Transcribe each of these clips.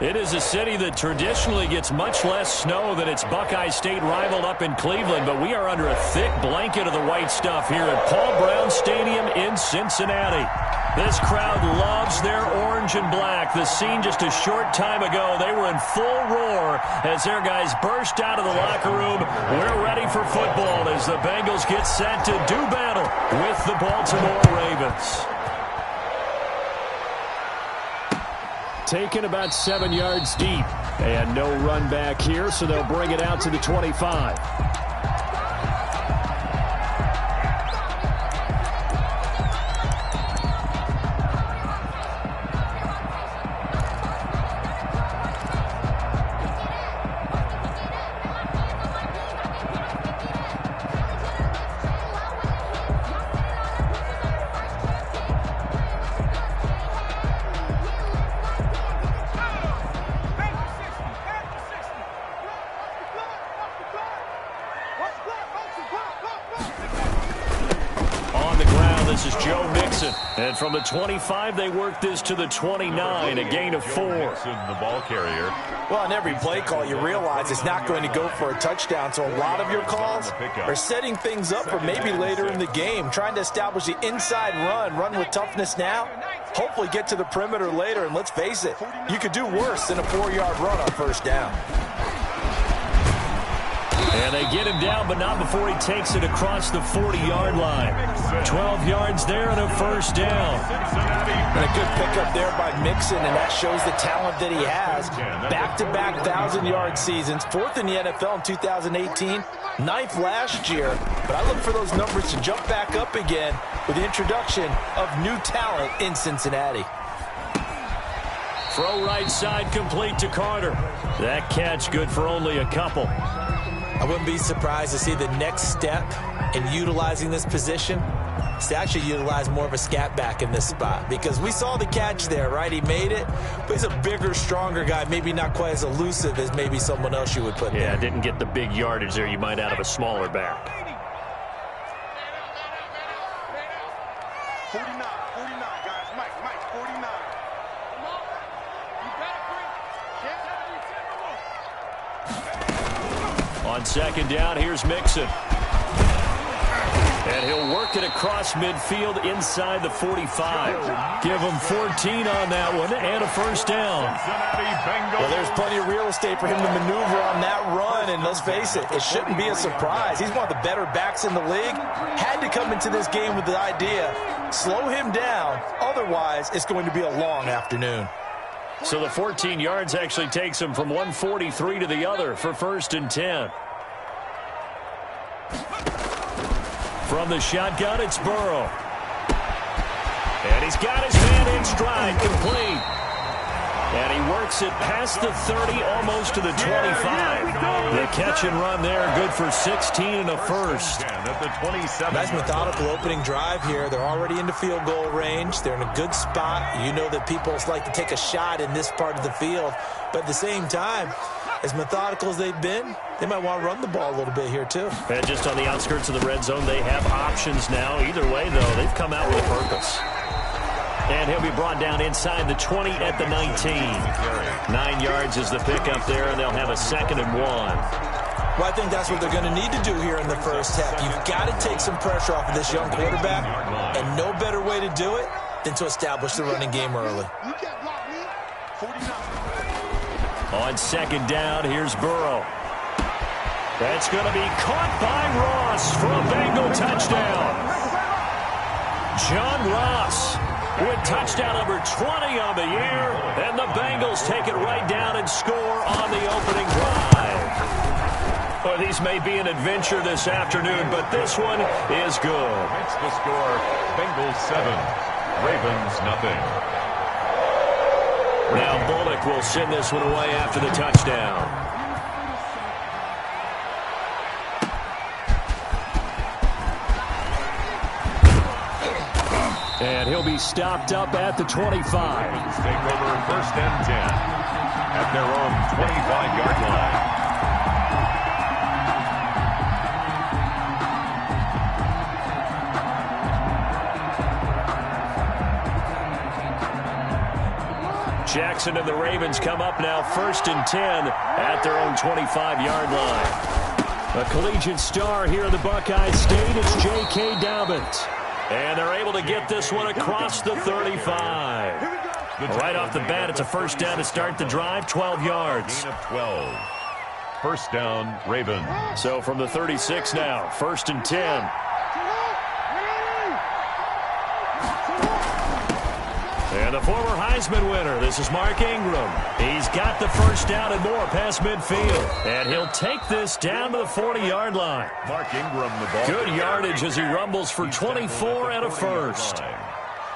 It is a city that traditionally gets much less snow than its Buckeye State rival up in Cleveland, but we are under a thick blanket of the white stuff here at Paul Brown Stadium in Cincinnati. This crowd loves their orange and black. The scene just a short time ago, they were in full roar as their guys burst out of the locker room. We're ready for football as the Bengals get set to do battle with the Baltimore Ravens. Taken about 7 yards deep. And no run back here, so they'll bring it out to the 25. And from the 25, they work this to the 29, a gain of 4. The ball carrier. Well, on every play call, you realize it's not going to go for a touchdown, so a lot of your calls are setting things up for maybe later in the game, trying to establish the inside run with toughness now, hopefully get to the perimeter later, and let's face it, you could do worse than a 4-yard run on first down. And they get him down, but not before he takes it across the 40-yard line. 12 yards there and a first down. And a good pickup there by Mixon, and that shows the talent that he has. Back-to-back 1,000-yard seasons, 4th in the NFL in 2018, 9th last year. But I look for those numbers to jump back up again with the introduction of new talent in Cincinnati. Throw right side complete to Carter. That catch good for only a couple. I wouldn't be surprised to see the next step in utilizing this position is to actually utilize more of a scat back in this spot, because we saw the catch there, right? He made it, but he's a bigger, stronger guy, maybe not quite as elusive as maybe someone else you would put there. Yeah, didn't get the big yardage there you might out of a smaller back. 49, guys. Mike, 49. On second down, here's Mixon. And he'll work it across midfield inside the 45. Give him 14 on that one and a first down. Well, there's plenty of real estate for him to maneuver on that run, and let's face it, it shouldn't be a surprise. He's one of the better backs in the league. Had to come into this game with the idea, slow him down, otherwise it's going to be a long afternoon. So the 14 yards actually takes him from 143 to the other for 1st and 10. From the shotgun, it's Burrow. And he's got his man in stride, complete. And he works it past the 30, almost to the 25. The catch and run there, good for 16 and a first. Nice methodical opening drive here. They're already into field goal range. They're in a good spot. You know that people like to take a shot in this part of the field. But at the same time, as methodical as they've been, they might want to run the ball a little bit here too. And just on the outskirts of the red zone, they have options now. Either way, though, they've come out with a purpose. And he'll be brought down inside the 20 at the 19. 9 yards is the pickup there, and they'll have a 2nd and 1. Well, I think that's what they're going to need to do here in the first half. You've got to take some pressure off of this young quarterback, and no better way to do it than to establish the running game early. On second down, here's Burrow. That's going to be caught by Ross for a Bengal touchdown. John Ross with touchdown number 20 on the year, and the Bengals take it right down and score on the opening drive. Well, these may be an adventure this afternoon, but this one is good. It's the score, Bengals 7, Ravens nothing. Now Bullock will send this one away after the touchdown. And he'll be stopped up at the 25. Take over 1st and 10 at their own 25-yard line. Jackson and the Ravens come up now 1st and 10 at their own 25-yard line. A collegiate star here in the Buckeye State, it's J.K. Dobbins. And they're able to get this one across the 35. Right off the bat, it's a first down to start the drive, 12 yards. Gain of 12. First down, Ravens. So from the 36 now, 1st and 10. And the former Heisman winner, this is Mark Ingram. He's got the first down and more past midfield. And he'll take this down to the 40-yard line. Mark Ingram, the ball. Good yardage as he rumbles for 24 and a first.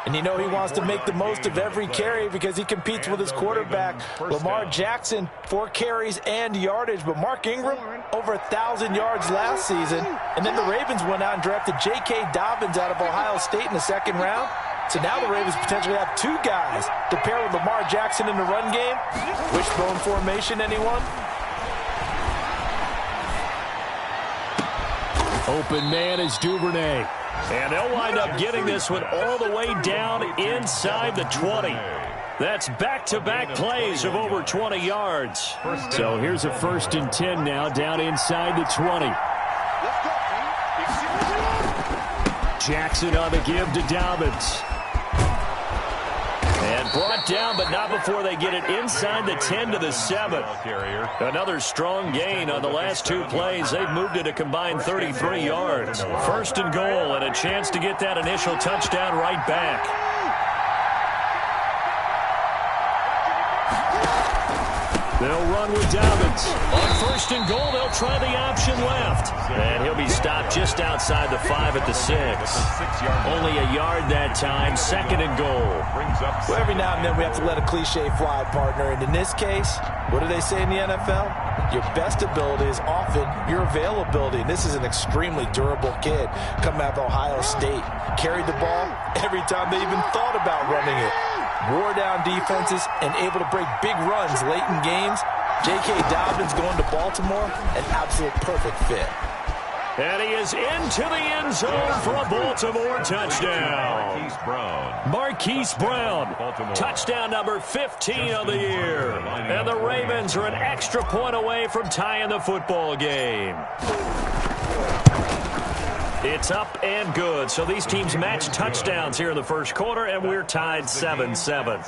And you know he wants to make the most of every carry because he competes with his quarterback, Lamar Jackson, 4 carries and yardage. But Mark Ingram, over 1,000 yards last season. And then the Ravens went out and drafted J.K. Dobbins out of Ohio State in the 2nd round. So now the Ravens potentially have 2 guys to pair with Lamar Jackson in the run game. Wishbone formation, anyone? Open man is Duvernay. And they'll wind up getting this one all the way down inside the 20. That's back-to-back plays of over 20 yards. So here's a 1st and 10 now down inside the 20. Jackson on the give to Dobbins. And brought down, but not before they get it inside the 10 to the 7. Another strong gain on the last 2 plays. They've moved it a combined 33 yards. 1st and goal and a chance to get that initial touchdown right back. They'll run with Dobbins. On 1st and goal, they'll try the option left. And he'll be stopped just outside the 5 at the 6. Only a yard that time, 2nd and goal. Well, every now and then we have to let a cliche fly, partner. And in this case, what do they say in the NFL? Your best ability is often your availability. And this is an extremely durable kid coming out of Ohio State. Carried the ball every time they even thought about running it. Wore down defenses and able to break big runs late in games. J.K. Dobbins going to Baltimore, an absolute perfect fit. And he is into the end zone for a Baltimore touchdown. Marquise Brown, touchdown number 15 of the year. And the Ravens are an extra point away from tying the football game. It's up and good. So these teams match touchdowns here in the 1st quarter, and we're tied 7-7.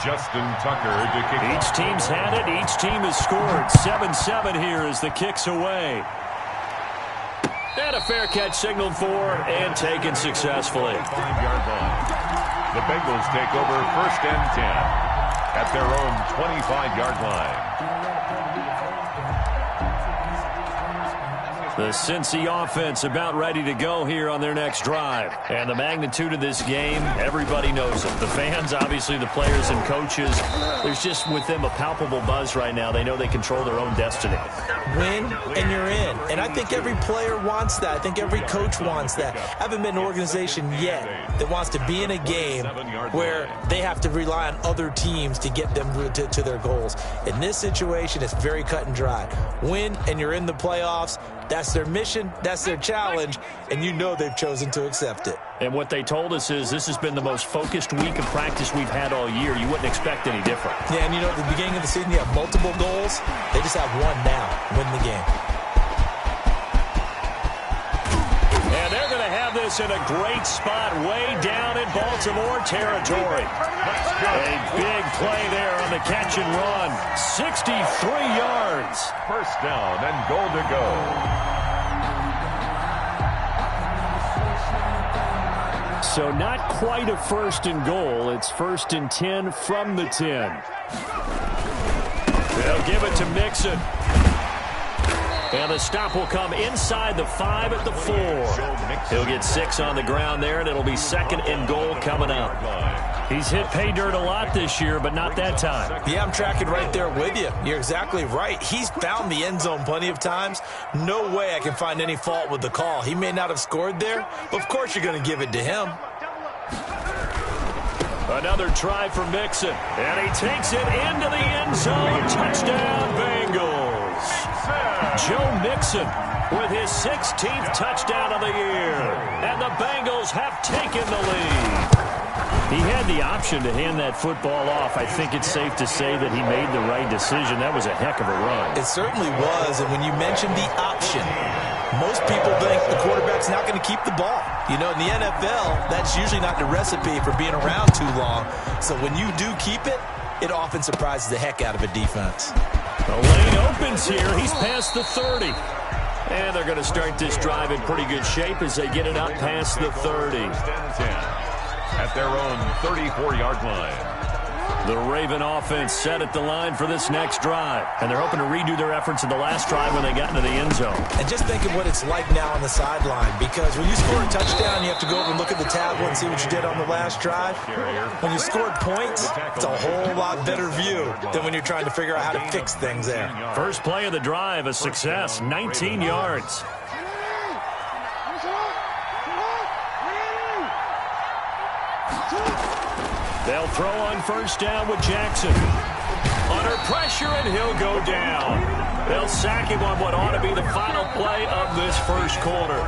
Justin Tucker to kick. Each team's had it. Each team has scored. 7-7 here as the kick's away. And a fair catch signaled for and taken successfully. 5-yard line. The Bengals take over 1st and 10 at their own 25-yard line. The Cincy offense about ready to go here on their next drive. And the magnitude of this game, everybody knows it. The fans, obviously the players and coaches, there's just with them a palpable buzz right now. They know they control their own destiny. Win and you're in. And I think every player wants that. I think every coach wants that. I haven't been an organization yet that wants to be in a game where they have to rely on other teams to get them to their goals. In this situation, it's very cut and dry. Win and you're in the playoffs. That's their mission, that's their challenge, and you know they've chosen to accept it. And what they told us is this has been the most focused week of practice we've had all year. You wouldn't expect any different. Yeah, and you know, at the beginning of the season, you have multiple goals. They just have one now, win the game. And they're going to have this in a great spot way down in Baltimore territory. A big play there on the catch and run. 63 yards. First down and goal to go. So not quite a 1st and goal. It's 1st and 10 from the 10. They'll give it to Mixon. And the stop will come inside the 5 at the 4. He'll get 6 on the ground there, and it'll be 2nd and goal coming up. He's hit pay dirt a lot this year, but not that time. Yeah, I'm tracking right there with you. You're exactly right. He's found the end zone plenty of times. No way I can find any fault with the call. He may not have scored there, but of course you're going to give it to him. Another try for Mixon, and he takes it into the end zone. Touchdown, Bengals. Joe Mixon with his 16th touchdown of the year, and the Bengals have taken the lead. He had the option to hand that football off. I think it's safe to say that he made the right decision. That was a heck of a run. It certainly was, and when you mentioned the option, most people think the quarterback's not going to keep the ball. You know, in the NFL, that's usually not the recipe for being around too long. So when you do keep it, it often surprises the heck out of a defense. The lane opens here. He's past the 30. And they're going to start this drive in pretty good shape as they get it up past the 30. At their own 34-yard line. The Raven offense set at the line for this next drive. And they're hoping to redo their efforts in the last drive when they got into the end zone. And just think of what it's like now on the sideline, because when you score a touchdown, you have to go over and look at the tablet and see what you did on the last drive. When you scored points, it's a whole lot better view than when you're trying to figure out how to fix things there. First play of the drive, a success, 19 yards. They'll throw on first down with Jackson. Under pressure, and he'll go down. They'll sack him on what ought to be the final play of this first quarter.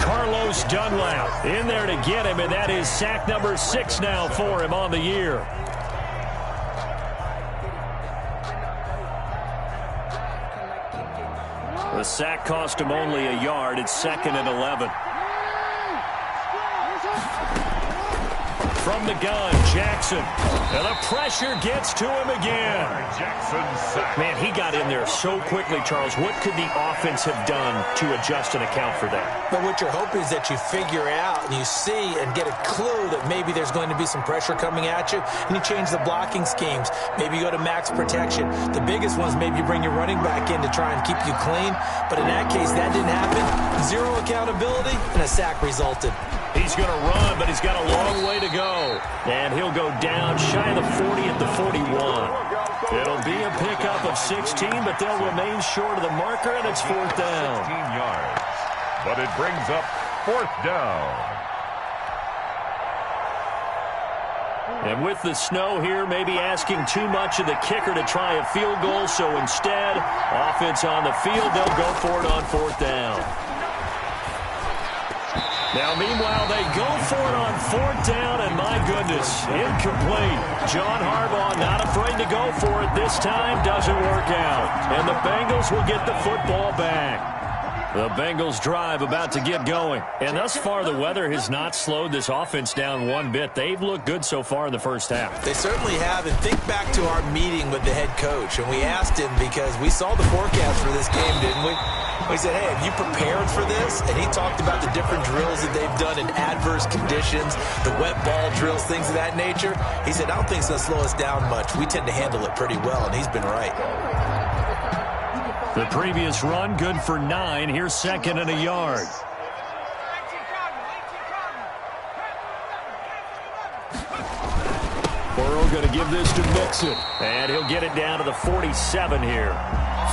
Carlos Dunlap in there to get him, and that is sack number 6 now for him on the year. The sack cost him only a yard. It's 2nd and 11. From the gun, Jackson. And the pressure gets to him again. Man, he got in there so quickly, Charles. What could the offense have done to adjust and account for that? But what you're hoping is that you figure out and you see and get a clue that maybe there's going to be some pressure coming at you, and you change the blocking schemes. Maybe you go to max protection. The biggest one is maybe you bring your running back in to try and keep you clean. But in that case, that didn't happen. Zero accountability, and a sack resulted. He's going to run, but he's got a long way to go. And he'll go down shy of the 40 at the 41. It'll be a pickup of 16, but they'll remain short of the marker, and it's 4th down. 16 yards. But it brings up 4th down. And with the snow here, maybe asking too much of the kicker to try a field goal. So instead, offense on the field, they'll go for it on 4th down. Now, meanwhile, they go for it on 4th down, and my goodness, incomplete. John Harbaugh not afraid to go for it this time. Doesn't work out. And the Bengals will get the football back. The Bengals drive about to get going. And thus far, the weather has not slowed this offense down one bit. They've looked good so far in the first half. They certainly have. And think back to our meeting with the head coach. And we asked him, because we saw the forecast for this game, didn't we? We said, hey, have you prepared for this? And he talked about the different drills that they've done in adverse conditions, the wet ball drills, things of that nature. He said, I don't think it's going to slow us down much. We tend to handle it pretty well, and he's been right. The previous run, good for 9. Here's 2nd and a yard. Burrow going to give this to Mixon. And he'll get it down to the 47 here.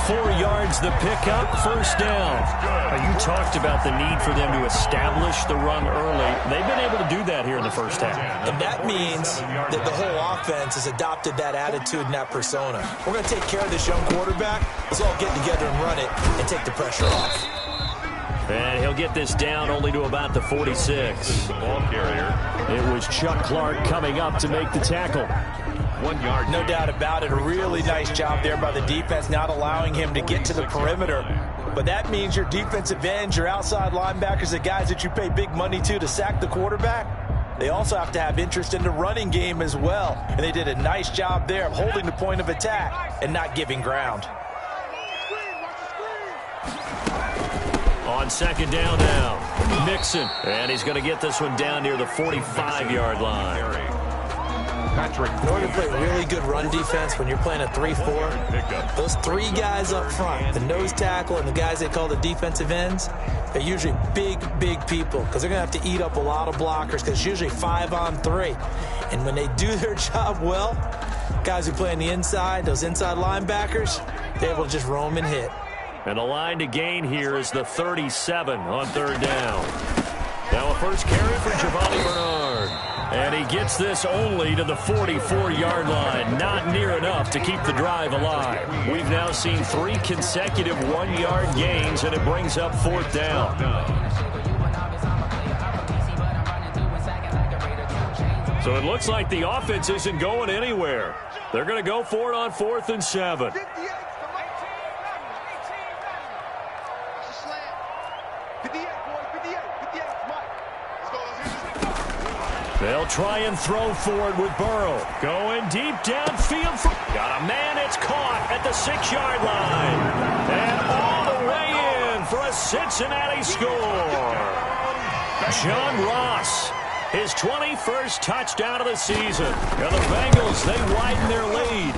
4 yards the pickup, 1st down. Now, you talked about the need for them to establish the run early. They've been able to do that here in the first half. And that means that the whole offense has adopted that attitude and that persona. We're going to take care of this young quarterback. Let's all get together and run it and take the pressure off. And he'll get this down only to about the 46. Ball carrier. It was Chuck Clark coming up to make the tackle. 1 yard. No doubt about it. A really nice job there by the defense, not allowing him to get to the perimeter. But that means your defensive ends, your outside linebackers, the guys that you pay big money to sack the quarterback, they also have to have interest in the running game as well. And they did a nice job there of holding the point of attack and not giving ground. On 2nd down now, Mixon. And he's going to get this one down near the 45-yard line. In order to play really good run defense when you're playing a 3-4, those 3 guys up front, the nose tackle and the guys they call the defensive ends, they're usually big people because they're going to have to eat up a lot of blockers because it's usually 5-on-3. And when they do their job well, guys who play on the inside, those inside linebackers, they're able to just roam and hit. And the line to gain here is the 37 on 3rd down. Now a first carry for Giovanni Bernard. And he gets this only to the 44-yard line. Not near enough to keep the drive alive. We've now seen 3 consecutive 1-yard gains, and it brings up 4th down. So it looks like the offense isn't going anywhere. They're going to go for it on 4th and 7. They'll try and throw for it with Burrow. Going deep downfield. Got a man. It's caught at the 6-yard line. And all the way in for a Cincinnati score. John Ross, his 21st touchdown of the season. And the Bengals, they widen their lead.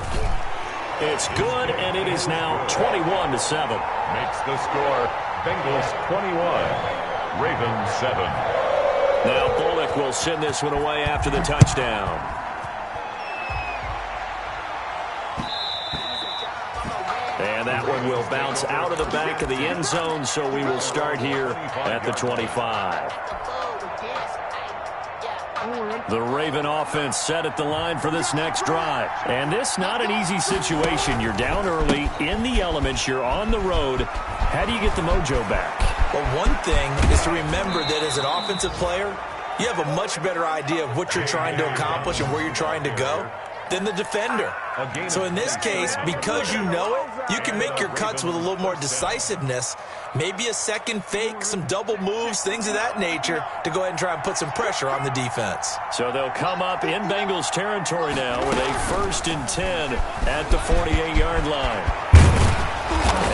It's good, and it is now 21-7. Makes the score Bengals 21, Ravens 7. Now Bullock will send this one away after the touchdown. And that one will bounce out of the back of the end zone, so we will start here at the 25. The Raven offense set at the line for this next drive. And this not an easy situation. You're down early, in the elements, you're on the road. How do you get the mojo back? Well, one thing is to remember that as an offensive player, you have a much better idea of what you're trying to accomplish and where you're trying to go than the defender. So in this case, because you know it, you can make your cuts with a little more decisiveness, maybe a second fake, some double moves, things of that nature, to go ahead and try and put some pressure on the defense. So they'll come up in Bengals territory now with a 1st and 10 at the 48-yard line.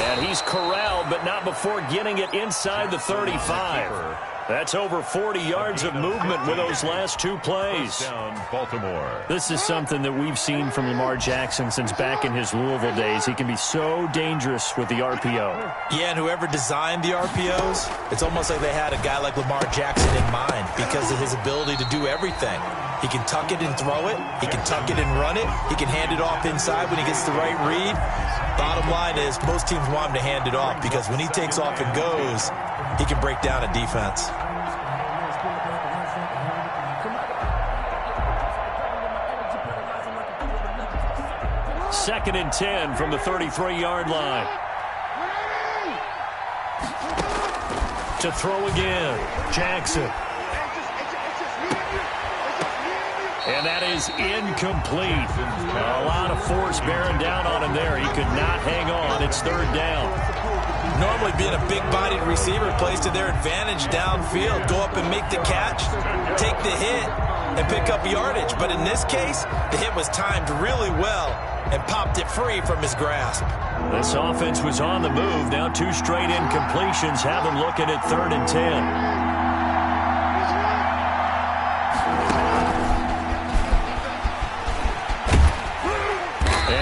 And he's corralled, but not before getting it inside the 35. That's over 40 yards of movement with those last 2 plays. Down Baltimore. This is something that we've seen from Lamar Jackson since back in his Louisville days. He can be so dangerous with the RPO. Yeah, and whoever designed the RPOs, it's almost like they had a guy like Lamar Jackson in mind because of his ability to do everything. He can tuck it and throw it. He can tuck it and run it. He can hand it off inside when he gets the right read. Bottom line is most teams want him to hand it off because when he takes off and goes, he can break down a defense. Second and 10 from the 33-yard line. To throw again, Jackson. And that is incomplete. A lot of force bearing down on him there. He could not hang on. It's 3rd down. Normally being a big-bodied receiver plays to their advantage downfield. Go up and make the catch, take the hit, and pick up yardage. But in this case, the hit was timed really well and popped it free from his grasp. This offense was on the move. Now 2 straight incompletions have them looking at 3rd and 10.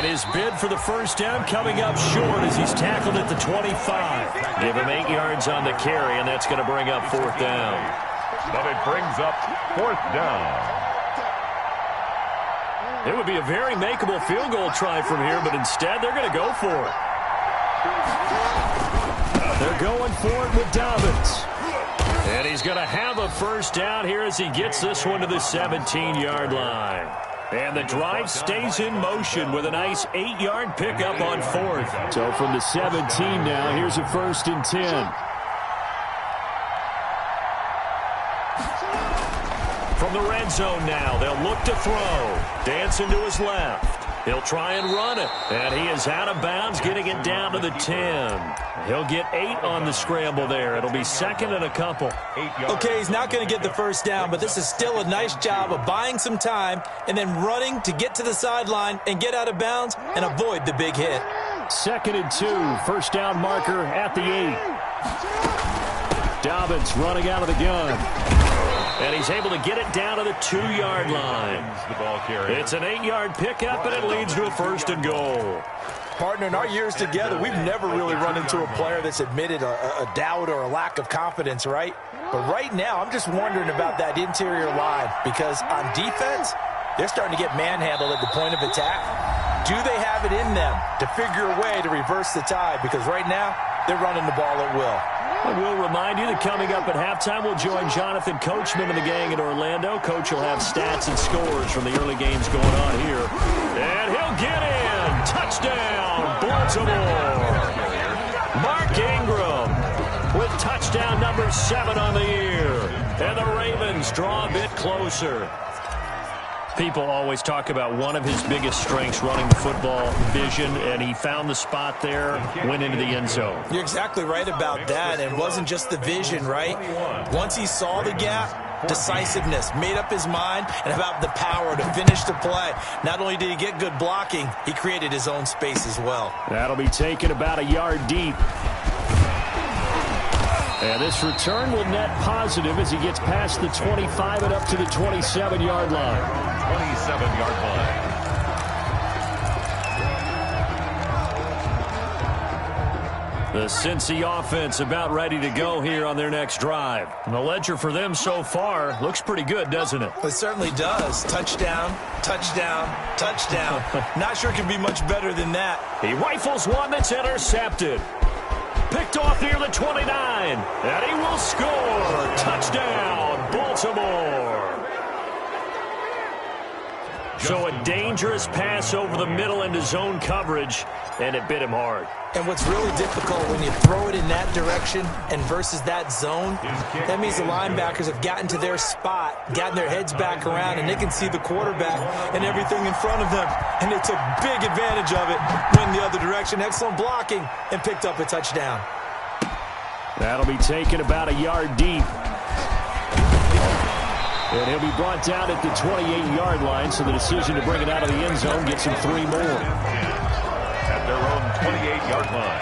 His bid for the 1st down coming up short as he's tackled at the 25. Give him 8 yards on the carry, and that's going to bring up 4th down. But it brings up 4th down. It would be a very makeable field goal try from here, but instead they're going to go for it. They're going for it with Dobbins. And he's going to have a 1st down here as he gets this one to the 17-yard line. And the drive stays in motion with a nice 8-yard pickup on 4th. So from the 17 now, here's a 1st and 10. From the red zone now, they'll look to throw. Dancing to his left. He'll try and run it. And he is out of bounds, getting it down to the 10. He'll get 8 on the scramble there. It'll be 2nd and a couple. Okay, he's not going to get the 1st down, but this is still a nice job of buying some time and then running to get to the sideline and get out of bounds and avoid the big hit. 2nd and 2. 1st down marker at the 8. Dobbins running out of the gun. And he's able to get it down to the 2-yard line. It's an 8-yard pickup, and it leads to a 1st and goal. Partner, in our years together, we've never really run into a player that's admitted a doubt or a lack of confidence, right? But right now, I'm just wondering about that interior line because on defense, they're starting to get manhandled at the point of attack. Do they have it in them to figure a way to reverse the tide? Because right now, they're running the ball at will. And we'll remind you that coming up at halftime, we'll join Jonathan Coachman and the gang in Orlando. Coach will have stats and scores from the early games going on here. And he'll get in. Touchdown, Baltimore. Mark Ingram with touchdown number 7 on the year. And the Ravens draw a bit closer. People always talk about one of his biggest strengths running the football, vision, and he found the spot there, went into the end zone. You're exactly right about that. It wasn't just the vision, right? Once he saw the gap, decisiveness, made up his mind, and about the power to finish the play. Not only did he get good blocking, he created his own space as well. That'll be taken about a yard deep. And this return will net positive as he gets past the 25 and up to the 27-yard line. 27-yard line. The Cincy offense about ready to go here on their next drive. And the ledger for them so far looks pretty good, doesn't it? It certainly does. Touchdown, touchdown, touchdown. Not sure it can be much better than that. He rifles one that's intercepted. Picked off near the 29. And he will score. Touchdown, Baltimore. So a dangerous pass over the middle into zone coverage, and it bit him hard. And what's really difficult when you throw it in that direction and versus that zone, that means the linebackers have gotten to their spot, gotten their heads back around, and they can see the quarterback and everything in front of them. And they took big advantage of it, went the other direction, excellent blocking, and picked up a touchdown. That'll be taken about a yard deep. And he'll be brought down at the 28-yard line, so the decision to bring it out of the end zone gets him 3 more. At their own 28-yard line.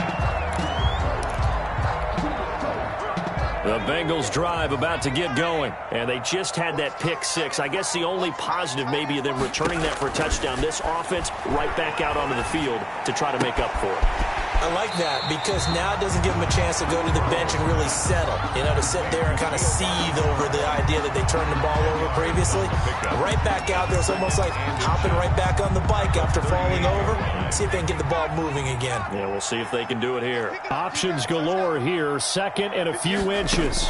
The Bengals drive about to get going, and they just had that pick six. I guess the only positive maybe of them returning that for a touchdown. This offense right back out onto the field to try to make up for it. I like that because now it doesn't give them a chance to go to the bench and really settle, to sit there and kind of seethe over the idea that they turned the ball over previously. Right back out there, it's almost like hopping right back on the bike after falling over. See if they can get the ball moving again. Yeah, we'll see if they can do it here. Options galore here, second and a few inches.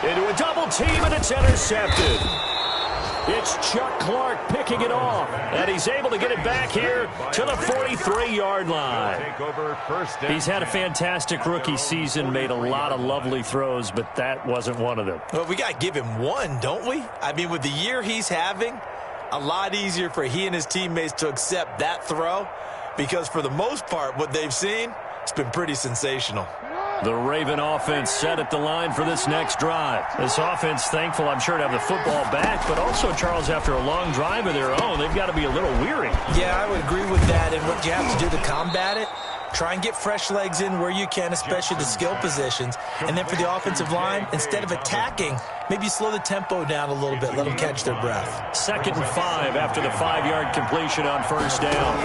Into a double team, and it's intercepted. It's Chuck Clark picking it off, and he's able to get it back here to the 43-yard line. He's had a fantastic rookie season, made a lot of lovely throws, but that wasn't one of them. Well, we got to give him one, don't we? I mean, with the year he's having, a lot easier for he and his teammates to accept that throw because for the most part, what they've seen, it's been pretty sensational. The Raven offense set at the line for this next drive. This offense, thankful, I'm sure, to have the football back, but also, Charles, after a long drive of their own, they've got to be a little weary. Yeah, I would agree with that, and what you have to do to combat it, try and get fresh legs in where you can, especially the skill positions. And then for the offensive line, instead of attacking, maybe slow the tempo down a little bit, let them catch their breath. 2nd and 5 after the 5-yard completion on first down.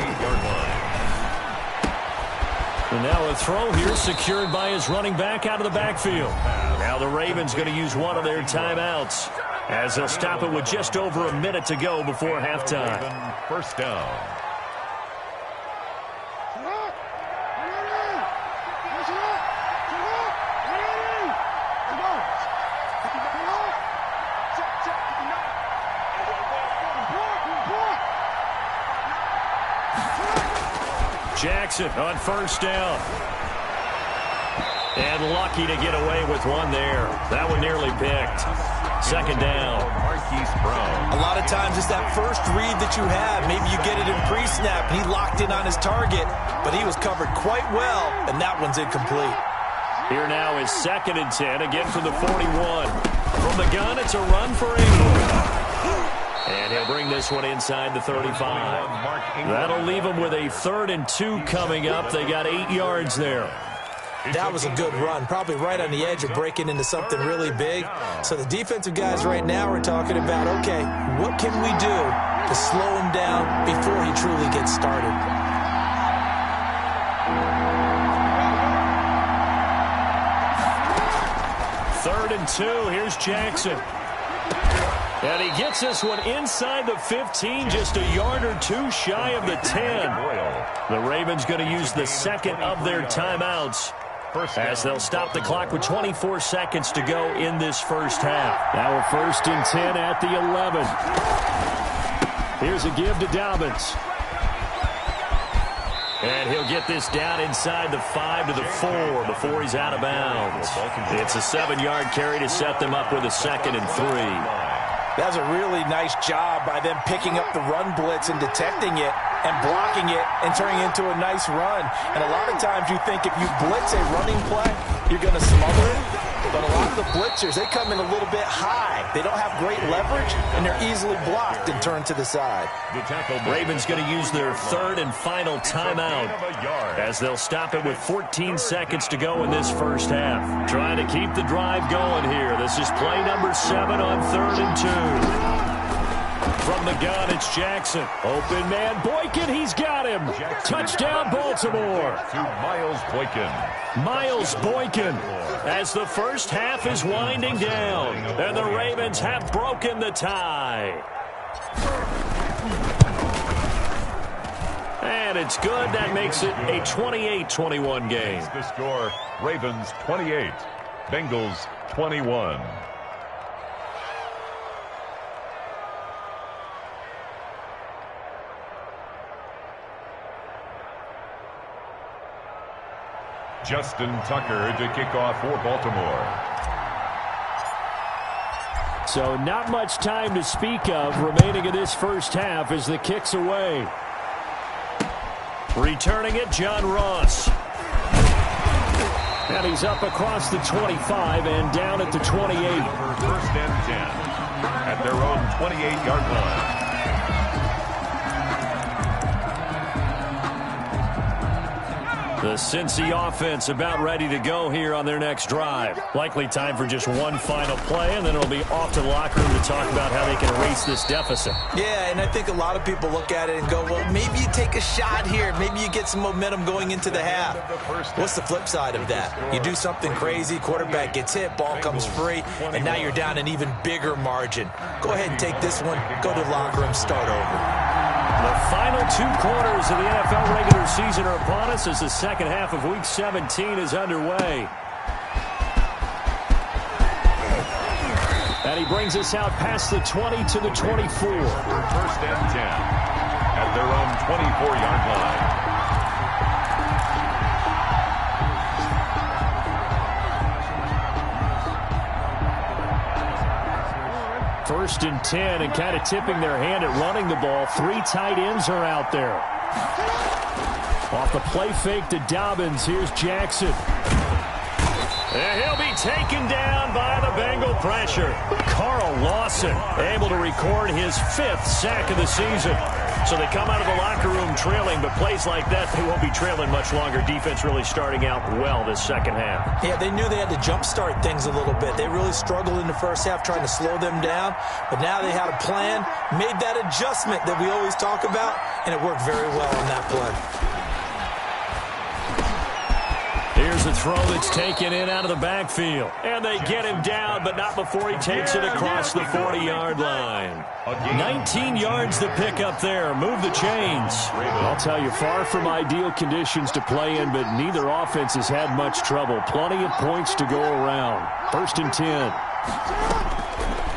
And now a throw here secured by his running back out of the backfield. Now the Ravens going to use one of their timeouts as they'll stop it with just over a minute to go before halftime. First down. Jackson on first down. And lucky to get away with one there. That one nearly picked. 2nd down. A lot of times it's that first read that you have. Maybe you get it in pre-snap. He locked in on his target, but he was covered quite well, and that one's incomplete. Here now is 2nd and 10, again from the 41. From the gun, it's a run for Ingram. And he'll bring this one inside the 35. That'll leave him with a 3rd and 2 coming up. They got 8 yards there. That was a good run, probably right on the edge of breaking into something really big. So the defensive guys right now are talking about, okay, what can we do to slow him down before he truly gets started? Third and 2, here's Jackson. And he gets this one inside the 15, just a yard or two shy of the 10. The Ravens going to use the 2nd of their timeouts as they'll stop the clock with 24 seconds to go in this first half. Now a 1st and 10 at the 11. Here's a give to Dobbins. And he'll get this down inside the 5 to the 4 before he's out of bounds. It's a 7-yard carry to set them up with a 2nd and 3. That was a really nice job by them picking up the run blitz and detecting it and blocking it and turning it into a nice run. And a lot of times you think if you blitz a running play, you're going to smother it. But a lot of the blitzers, they come in a little bit high. They don't have great leverage, and they're easily blocked and turned to the side. Ravens going to use their 3rd and final timeout as they'll stop it with 14 seconds to go in this first half. Trying to keep the drive going here. This is play number 7 on 3rd and 2. From the gun, it's Jackson. Open man, Boykin, he's got him. Touchdown, Baltimore. To Miles Boykin. Miles Boykin, as the first half is winding down, and the Ravens have broken the tie. And it's good. That makes it a 28-21 game. The score, Ravens 28, Bengals 21. Justin Tucker to kick off for Baltimore. So not much time to speak of remaining in this first half as the kick's away. Returning it, John Ross. And he's up across the 25 and down at the 28. 1st and 10 at their own 28-yard line. The Cincy offense about ready to go here on their next drive. Likely time for just one final play, and then it'll be off to the locker room to talk about how they can erase this deficit. Yeah, and I think a lot of people look at it and go, well, maybe you take a shot here. Maybe you get some momentum going into the half. What's the flip side of that? You do something crazy, quarterback gets hit, ball comes free, and now you're down an even bigger margin. Go ahead and take this one, go to the locker room, start over. The final 2 quarters of the NFL regular season are upon us as the second half of Week 17 is underway. And he brings us out past the 20 to the 24. 1st and 10 at their own 24-yard line. First and 10, and kind of tipping their hand at running the ball. 3 tight ends are out there. Off the play fake to Dobbins, here's Jackson. And he'll be taken down by the Bengal pressure. Carl Lawson able to record his 5th sack of the season. So they come out of the locker room trailing, but plays like that, they won't be trailing much longer. Defense really starting out well this second half. Yeah, they knew they had to jumpstart things a little bit. They really struggled in the first half trying to slow them down, but now they had a plan, made that adjustment that we always talk about, and it worked very well on that play. Here's a throw that's taken in out of the backfield. And they get him down, but not before he takes it across the 40-yard line. 19 yards to pick up there. Move the chains. I'll tell you, far from ideal conditions to play in, but neither offense has had much trouble. Plenty of points to go around. 1st and 10.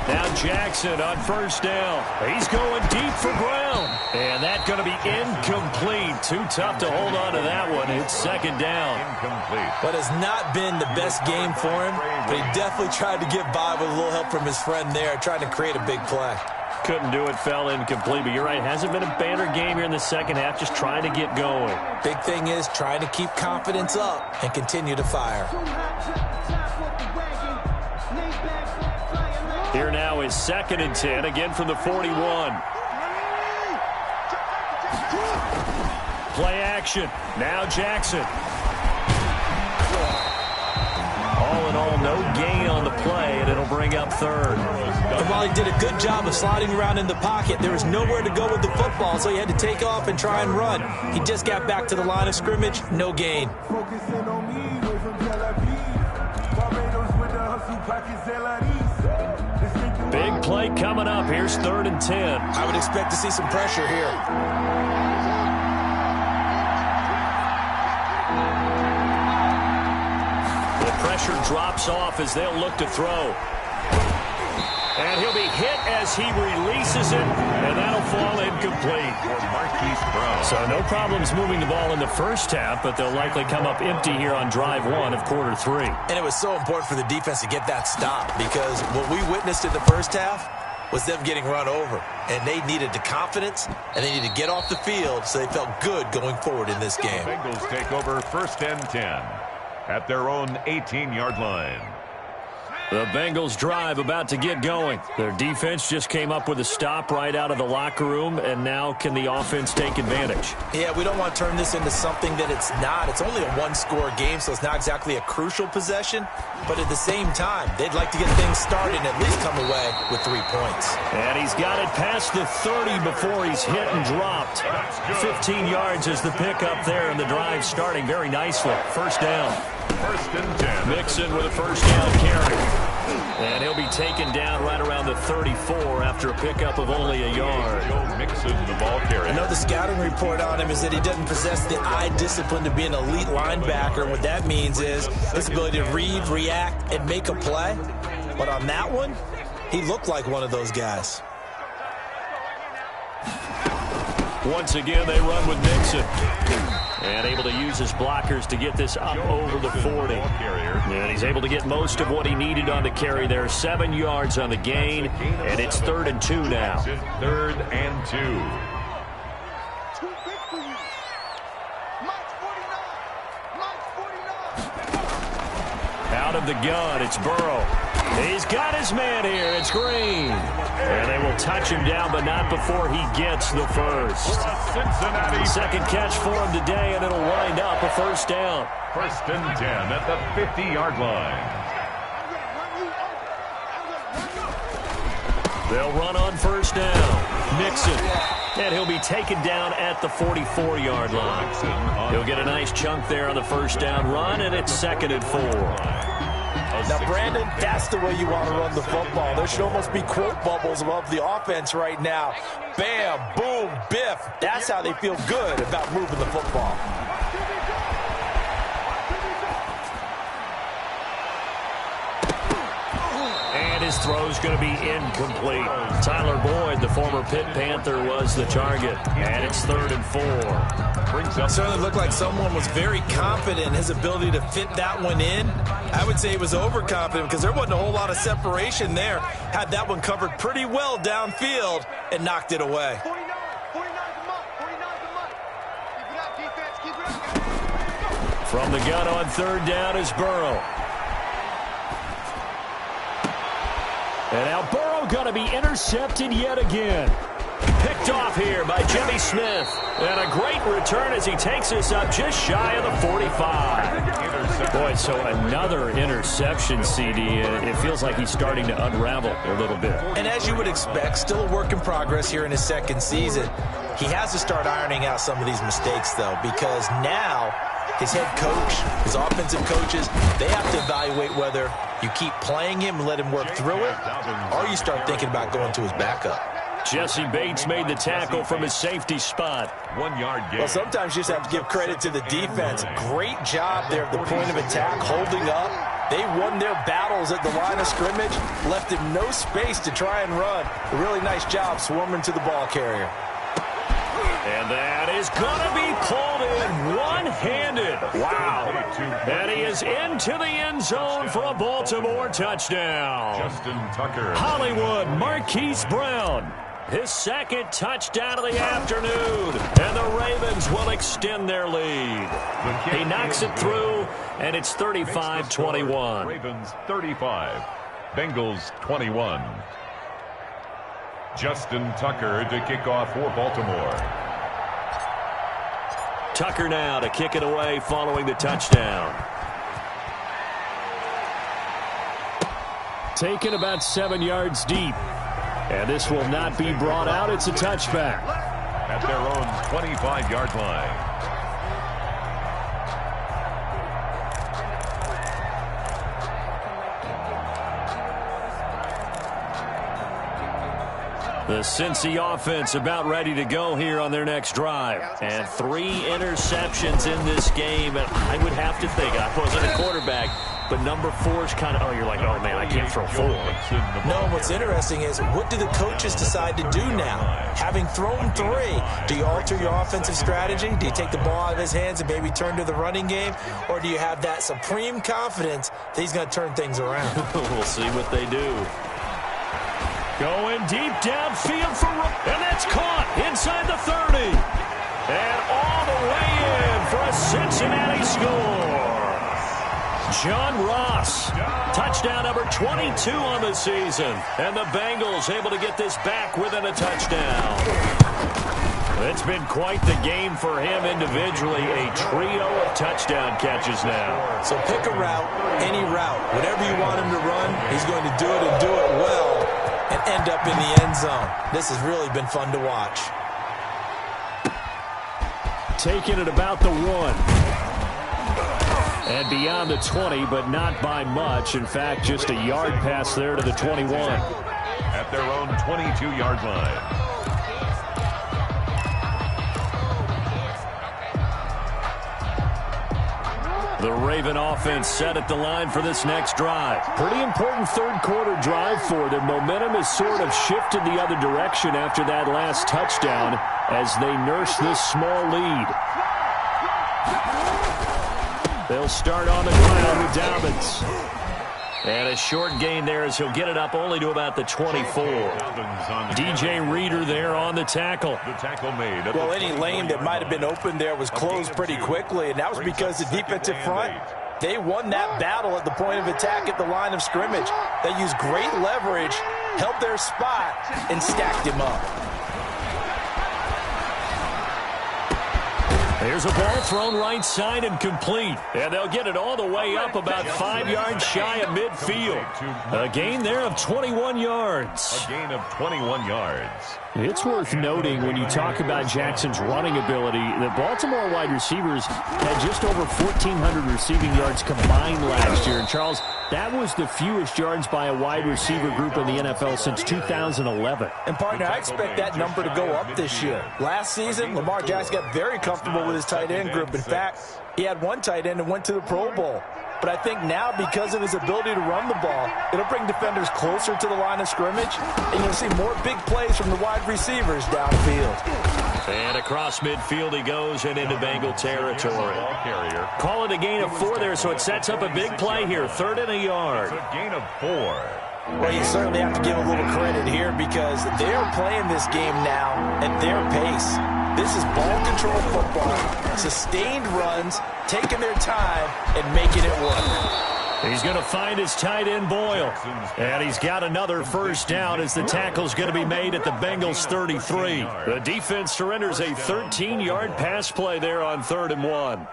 Now Jackson on 1st down. He's going deep for Brown. And that's going to be incomplete. Too tough to hold on to that one. It's 2nd down. Incomplete. But it's not been the best game for him, but he definitely tried to get by with a little help from his friend there, trying to create a big play. Couldn't do it, fell incomplete. But you're right, hasn't been a banner game here in the second half, just trying to get going. Big thing is trying to keep confidence up and continue to fire. Here now is 2nd and 10, again from the 41. Play action. Now Jackson. All in all, no gain on the play, and it'll bring up 3rd. And while he did a good job of sliding around in the pocket, there was nowhere to go with the football, so he had to take off and try and run. He just got back to the line of scrimmage, no gain. Big play coming up. Here's 3rd and 10. I would expect to see some pressure here. The pressure drops off as they'll look to throw. And he'll be hit as he releases it, and that'll fall incomplete. So no problems moving the ball in the first half, but they'll likely come up empty here on drive one of quarter three. And it was so important for the defense to get that stop, because what we witnessed in the first half was them getting run over. And they needed the confidence, and they needed to get off the field so they felt good going forward in this game. The Bengals take over first and 10 at their own 18-yard line. The Bengals drive about to get going. Their defense just came up with a stop right out of the locker room, and now can the offense take advantage? Yeah, we don't want to turn this into something that it's not. It's only a one-score game, so it's not exactly a crucial possession. But at the same time, they'd like to get things started and at least come away with 3 points. And he's got it past the 30 before he's hit and dropped. 15 yards is the pickup there, and the drive starting very nicely. First down. First and 10. Mixon with a first down carry. And he'll be taken down right around the 34 after a pickup of only a yard. Mixon, the ball carrier. I know the scouting report on him is that he doesn't possess the eye discipline to be an elite linebacker. And what that means is his ability to read, react, and make a play. But on that one, he looked like one of those guys. Once again, they run with Mixon. And able to use his blockers to get this up over the 40. And he's able to get most of what he needed on the carry there. 7 yards on the gain, and it's 3rd and 2 now. 3rd and 2. Too big for you. Mike 49. Out of the gun, it's Burrow. He's got his man here. It's Green. And they will touch him down, but not before he gets the first. Cincinnati. Second catch for him today, and it'll wind up a first down. First and 10 at the 50-yard line. They'll run on first down. Mixon. And he'll be taken down at the 44-yard line. He'll get a nice chunk there on the first down run, and it's 2nd and 4. Now, Brandon, that's the way you want to run the football. There should almost be quote bubbles above the offense right now. Bam, boom, biff. That's how they feel good about moving the football. And his throw's going to be incomplete. Tyler Boyd, the former Pitt Panther, was the target. And it's 3rd and 4. It certainly looked like someone was very confident in his ability to fit that one in. I would say he was overconfident because there wasn't a whole lot of separation there. Had that one covered pretty well downfield and knocked it away. 49 to Mike. 49 to Mike. Keep it up, defense. Keep it up. From the gun on 3rd down is Burrow. And now Burrow going to be intercepted yet again. Picked off here by Jimmy Smith. And a great return as he takes us up just shy of the 45. Boy, so another interception, CD. It feels like he's starting to unravel a little bit. And as you would expect, still a work in progress here in his second season. He has to start ironing out some of these mistakes, though, because now his head coach, his offensive coaches, they have to evaluate whether you keep playing him and let him work through it, or you start thinking about going to his backup. Jesse Bates made the tackle from his safety spot. 1 yard gain. Well, sometimes you just have to give credit to the defense. Great job there at the point of attack, holding up. They won their battles at the line of scrimmage, left him no space to try and run. A really nice job swarming to the ball carrier. And that is going to be pulled in one-handed. Wow. And he is into the end zone for a Baltimore touchdown. Justin Tucker. Hollywood Marquise Brown. His second touchdown of the afternoon. And the Ravens will extend their lead. He knocks it through, and it's 35-21. Ravens 35. Bengals 21. Justin Tucker to kick off for Baltimore. Tucker now to kick it away following the touchdown. Taken about 7 yards deep. And this will not be brought out. It's a touchback. At their own 25-yard line. The Cincy offense about ready to go here on their next drive. And 3 interceptions in this game. And I would have to think, I wasn't a quarterback, but number 4 is kind of, oh, you're like, oh, man, I can't throw 4. No, what's interesting is, what do the coaches decide to do now? Having thrown 3, do you alter your offensive strategy? Do you take the ball out of his hands and maybe turn to the running game? Or do you have that supreme confidence that he's going to turn things around? We'll see what they do. Going deep downfield for, and that's caught inside the 30. And all the way in for a Cincinnati score. John Ross, touchdown number 22 on the season. And the Bengals able to get this back within a touchdown. It's been quite the game for him individually. A trio of touchdown catches now. So pick a route, any route. Whatever you want him to run, he's going to do it and do it well and end up in the end zone. This has really been fun to watch. Taking it about the 1. And beyond the 20, but not by much. In fact, just a yard pass there to the 21. At their own 22-yard line. The Raven offense set at the line for this next drive. Pretty important third-quarter drive for them. Momentum has sort of shifted the other direction after that last touchdown as they nurse this small lead. They'll start on the ground with Dobbins. And a short gain there as he'll get it up only to about the 24. DJ Reader there on the tackle. The tackle made. Well, any lane that might have been open there was closed pretty quickly, and that was because the defensive front, they won that battle at the point of attack at the line of scrimmage. They used great leverage, held their spot, and stacked him up. There's a ball thrown right side and complete. And they'll get it all the way up about 5 yards shy of midfield. A gain there of 21 yards. A gain of 21 yards. It's worth noting when you talk about Jackson's running ability, the Baltimore wide receivers had just over 1,400 receiving yards combined last year. And, Charles, that was the fewest yards by a wide receiver group in the NFL since 2011. And, partner, I expect that number to go up this year. Last season, Lamar Jackson got very comfortable with his tight end group. In fact, he had one tight end and went to the Pro Bowl. But I think now, because of his ability to run the ball, it'll bring defenders closer to the line of scrimmage, and you'll see more big plays from the wide receivers downfield. And across midfield he goes and into Bengal territory. Call it a gain of 4 there, so it sets up a big play here. 3rd and a yard. It's a gain of 4. Well, you certainly have to give a little credit here because they're playing this game now at their pace. This is ball control football. Sustained runs, taking their time, and making it work. He's going to find his tight end Boyle. And he's got another first down as the tackle's going to be made at the Bengals 33. The defense surrenders a 13-yard pass play there on 3rd and 1.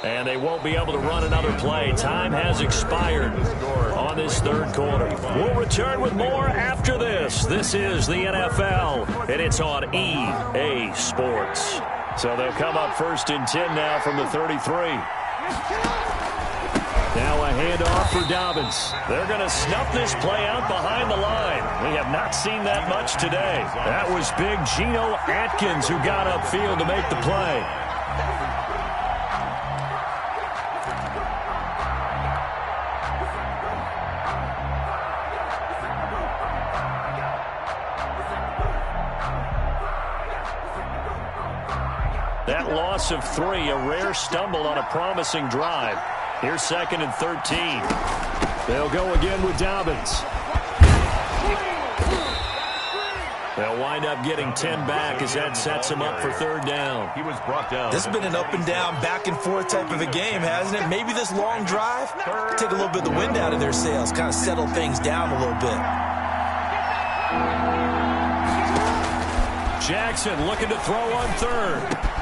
And they won't be able to run another play. Time has expired on this 3rd quarter. We'll return with more after this. This is the NFL, and it's on EA Sports. So they'll come up 1st and 10 now from the 33. Now a handoff for Dobbins. They're going to snuff this play out behind the line. We have not seen that much today. That was big Geno Atkins who got upfield to make the play. That loss of 3, a rare stumble on a promising drive. Here's 2nd and 13. They'll go again with Dobbins. They'll wind up getting 10 back as that sets him up for 3rd down. He was brought down. This has been an up and down, back and forth type of a game, hasn't it? Maybe this long drive take a little bit of the wind out of their sails, kind of settle things down a little bit. Jackson looking to throw on 3rd.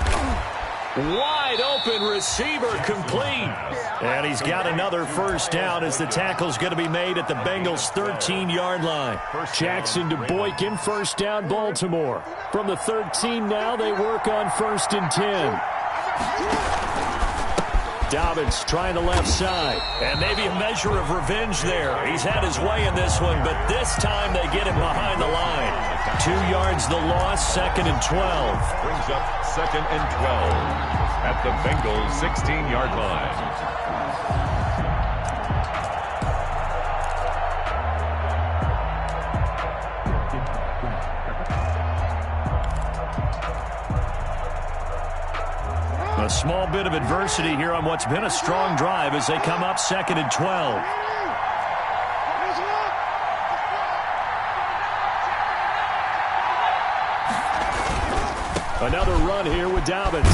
Wide open receiver complete. And he's got another first down as the tackle's going to be made at the Bengals 13-yard line. Jackson to Boykin, first down Baltimore. From the 13 now, they work on 1st and 10. Dobbins trying the left side. And maybe a measure of revenge there. He's had his way in this one, but this time they get him behind the line. 2 yards the loss, 2nd and 12. Brings up 2nd and 12 at the Bengals 16-yard line. A small bit of adversity here on what's been a strong drive as they come up 2nd and 12. Another run here with Dobbins.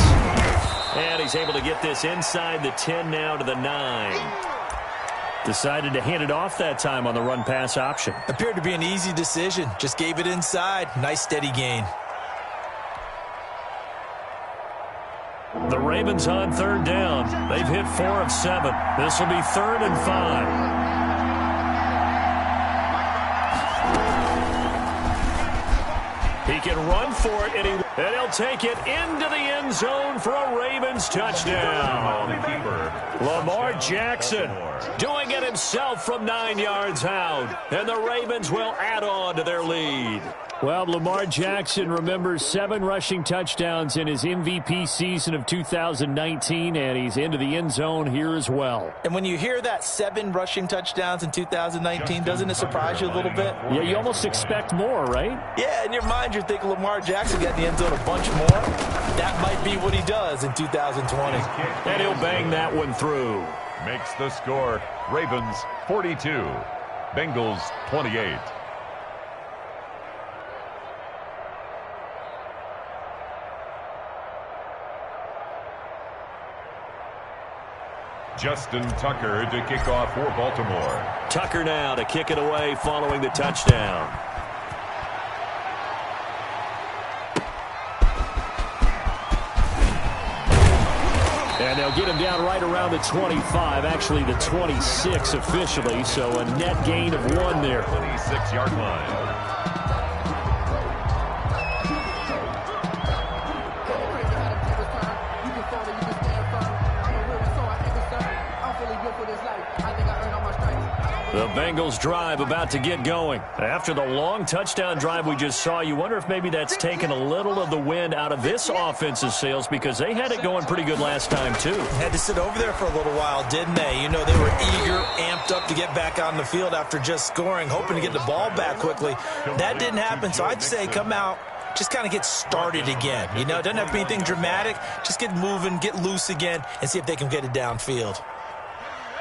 And he's able to get this inside the 10 now to the 9. Decided to hand it off that time on the run-pass option. Appeared to be an easy decision. Just gave it inside. Nice steady gain. The Ravens on 3rd down. They've hit 4 of 7. This will be 3rd and 5. He can run for it, and he'll take it into the end zone for a Ravens touchdown. Lamar Jackson doing it himself from 9 yards out, and the Ravens will add on to their lead. Well, Lamar Jackson remembers 7 rushing touchdowns in his MVP season of 2019, and he's into the end zone here as well. And when you hear that 7 rushing touchdowns in 2019, doesn't it surprise you a little bit? Yeah, you almost expect more, right? Yeah, in your mind you're thinking Lamar Jackson got in the end zone a bunch more. That might be what he does in 2020. And he'll bang that one through. Makes the score Ravens 42, Bengals 28. Justin Tucker to kick off for Baltimore. Tucker now to kick it away following the touchdown. And they'll get him down right around the 25, actually the 26 officially, so a net gain of 1 there. 26-yard line. The Bengals drive about to get going. After the long touchdown drive we just saw, you wonder if maybe that's taken a little of the wind out of this offense's sails because they had it going pretty good last time too. Had to sit over there for a little while, didn't they? You know, they were eager, amped up to get back on the field after just scoring, hoping to get the ball back quickly. That didn't happen, so I'd say come out, just kind of get started again. You know, it doesn't have to be anything dramatic. Just get moving, get loose again, and see if they can get it downfield.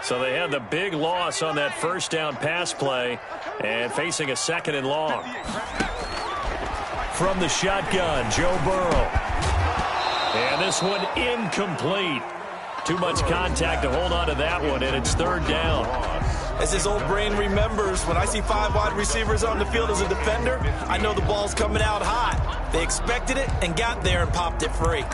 So they had the big loss on that first down pass play and facing a 2nd and long. From the shotgun, Joe Burrow. And this one incomplete. Too much contact to hold on to that one, and it's 3rd down. As his old brain remembers, when I see 5 wide receivers on the field as a defender, I know the ball's coming out hot. They expected it and got there and popped it free.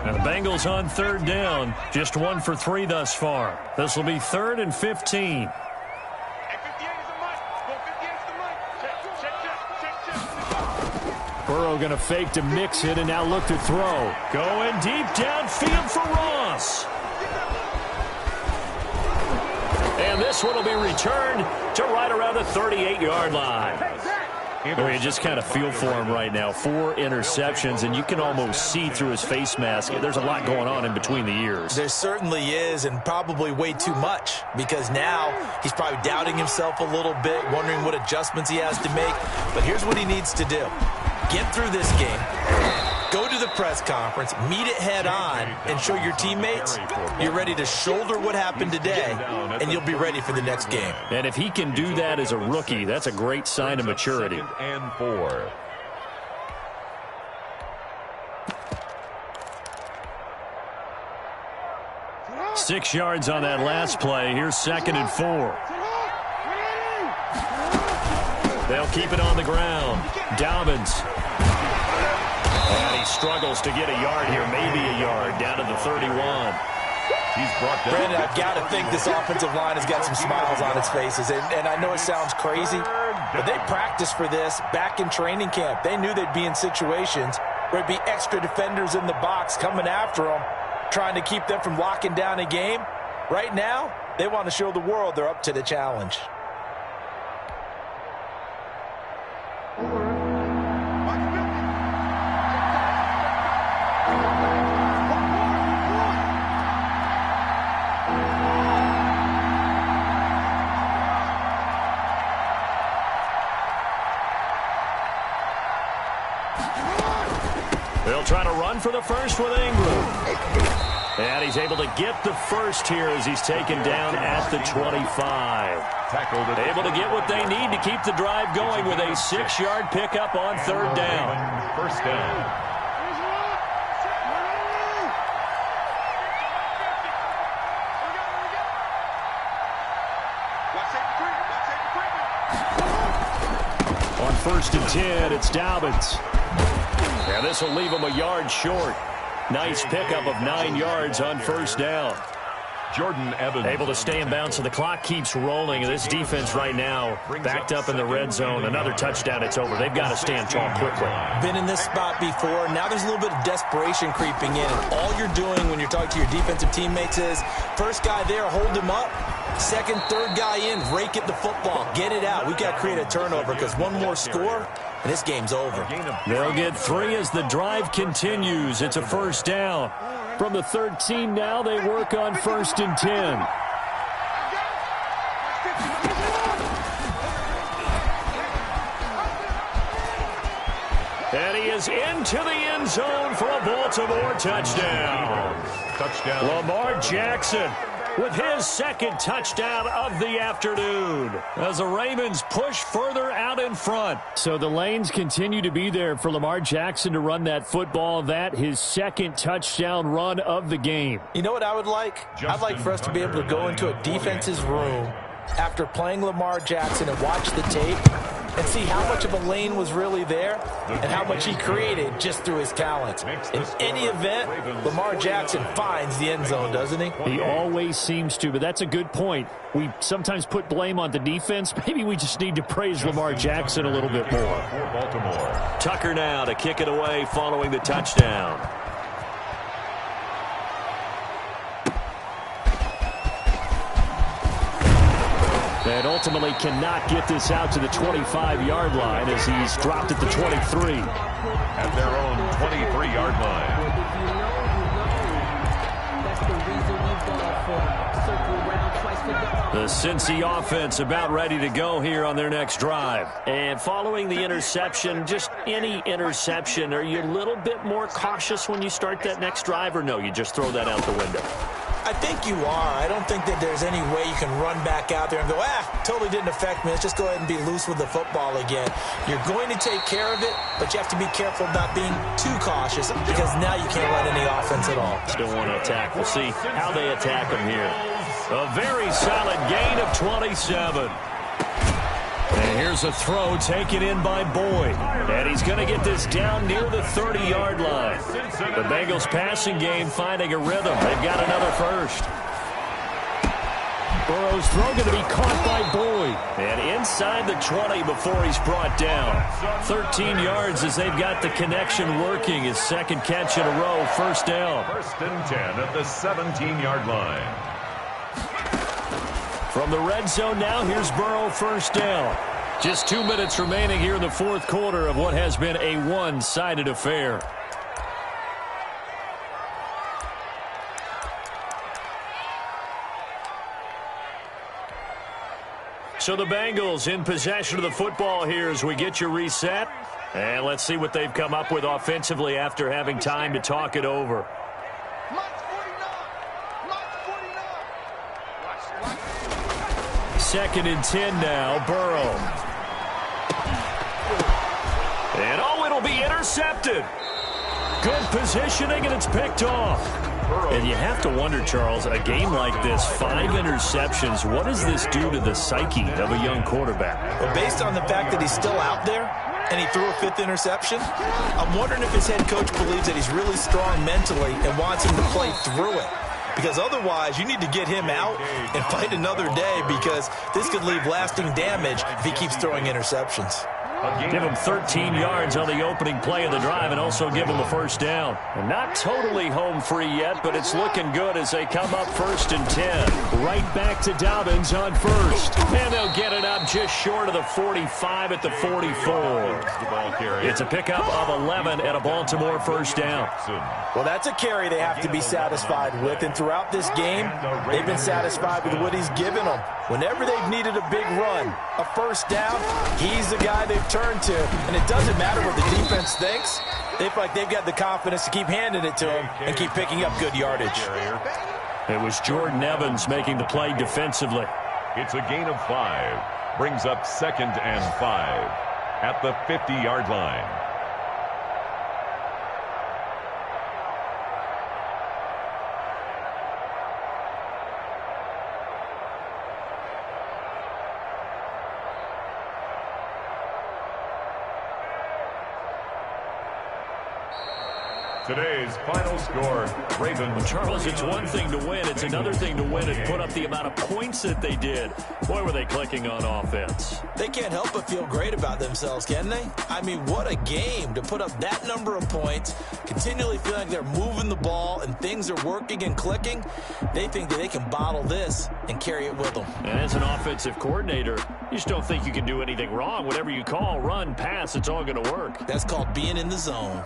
And the Bengals on 3rd down, just 1 for 3 thus far. This will be 3rd and 15. Burrow going to fake to mix it and now look to throw. Going deep downfield for Ross. And this one will be returned to right around the 38-yard line. Well, you just kind of feel for him right now. 4 interceptions, and you can almost see through his face mask. There's a lot going on in between the ears. There certainly is, and probably way too much, because now he's probably doubting himself a little bit, wondering what adjustments he has to make. But here's what he needs to do. Get through this game, go to the press conference, meet it head on, and show your teammates you're ready to shoulder what happened today, and you'll be ready for the next game. And if he can do that as a rookie, that's a great sign of maturity. 2nd and 4. Six yards on that last play. Here's 2nd and 4. They'll keep it on the ground. Dobbins. And he struggles to get a yard here, maybe a yard, down to the 31. He's brought down. Brandon, I've got to think this offensive line has got some smiles on its faces. And I know it sounds crazy, but they practiced for this back in training camp. They knew they'd be in situations where it'd be extra defenders in the box coming after them, trying to keep them from locking down a game. Right now, they want to show the world they're up to the challenge. They'll try to run for the first with Ingram. And he's able to get the first here as he's taken down at the 25. Able to get what they need to keep the drive going with a 6-yard pickup on third down. First down. On first and 10, it's Dobbins. And this will leave him a yard short. Nice pickup of 9 yards on first down. Jordan Evans. Able to stay in bounds, so the clock keeps rolling. This defense right now backed up in the red zone. Another touchdown, it's over. They've got to stand tall quickly. Been in this spot before. Now there's a little bit of desperation creeping in. And all you're doing when you're talking to your defensive teammates is, first guy there, hold him up. Second, third guy in, rake at the football. Get it out. We've got to create a turnover because one more score, and this game's over. They'll get 3 as the drive continues. It's a first down. From the 13 now, they work on first and 10. And he is into the end zone for a Baltimore touchdown. Lamar Jackson with his second touchdown of the afternoon as the Ravens push further out in front. So the lanes continue to be there for Lamar Jackson to run that football. That his second touchdown run of the game. You know what I would like? I'd like for us to be able to go into a defense's room after playing Lamar Jackson and watch the tape and see how much of a lane was really there and how much he created just through his talent. In any event, Lamar Jackson finds the end zone, doesn't he? He always seems to, but that's a good point. We sometimes put blame on the defense. Maybe we just need to praise Lamar Jackson a little bit more. Tucker now to kick it away following the touchdown. And ultimately cannot get this out to the 25-yard line as he's dropped at the 23. At their own 23-yard line. The Cincy offense about ready to go here on their next drive. And following the interception, just any interception, are you a little bit more cautious when you start that next drive, or no, you just throw that out the window? I think you are. I don't think that there's any way you can run back out there and go, totally didn't affect me. Let's just go ahead and be loose with the football again. You're going to take care of it, but you have to be careful about being too cautious because now you can't run any offense at all. Still want to attack. We'll see how they attack them here. A very solid gain of 27. And here's a throw taken in by Boyd. And he's going to get this down near the 30-yard line. The Bengals passing game finding a rhythm. They've got another first. Burrow's throw going to be caught by Boyd. And inside the 20 before he's brought down. 13 yards as they've got the connection working. His second catch in a row, first down. First and 10 at the 17-yard line. From the red zone now, here's Burrow, first down. Just 2 minutes remaining here in the fourth quarter of what has been a one-sided affair. So the Bengals in possession of the football here as we get you reset. And let's see what they've come up with offensively after having time to talk it over. Second and 10 now, Burrow. And it'll be intercepted. Good positioning, and it's picked off. And you have to wonder, Charles, a game like this, 5 interceptions, what does this do to the psyche of a young quarterback? Well, based on the fact that he's still out there and he threw a 5th interception, I'm wondering if his head coach believes that he's really strong mentally and wants him to play through it. Because otherwise, you need to get him out and fight another day because this could leave lasting damage if he keeps throwing interceptions. Give them 13 yards on the opening play of the drive and also give them a first down. And not totally home free yet, but it's looking good as they come up 1st and 10. Right back to Dobbins on first. And they'll get it up just short of the 45 at the 44. It's a pickup of 11 and a Baltimore first down. Well, that's a carry they have to be satisfied with. And throughout this game, they've been satisfied with what he's given them. Whenever they've needed a big run, a first down, he's the guy they've turned to. And it doesn't matter what the defense thinks. They feel like they've got the confidence to keep handing it to him and keep picking up good yardage. It was Jordan Evans making the play defensively. It's a gain of 5. Brings up 2nd and 5 at the 50-yard line. Today's final score, Ravens. Charles, it's one thing to win. It's another thing to win and put up the amount of points that they did. Boy, were they clicking on offense. They can't help but feel great about themselves, can they? I mean, what a game to put up that number of points, continually feeling like they're moving the ball and things are working and clicking. They think that they can bottle this and carry it with them. And as an offensive coordinator, you just don't think you can do anything wrong. Whatever you call, run, pass, it's all going to work. That's called being in the zone.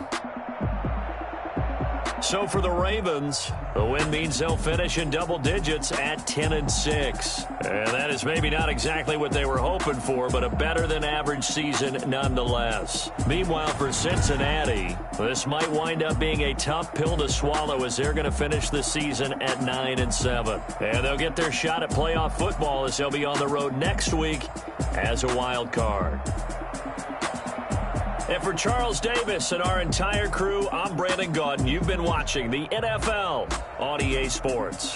So for the Ravens, the win means they'll finish in double digits at 10-6. And that is maybe not exactly what they were hoping for, but a better-than-average season nonetheless. Meanwhile, for Cincinnati, this might wind up being a tough pill to swallow as they're going to finish the season at 9-7. And they'll get their shot at playoff football as they'll be on the road next week as a wild card. And for Charles Davis and our entire crew, I'm Brandon Gaudin. You've been watching the NFL on EA Sports.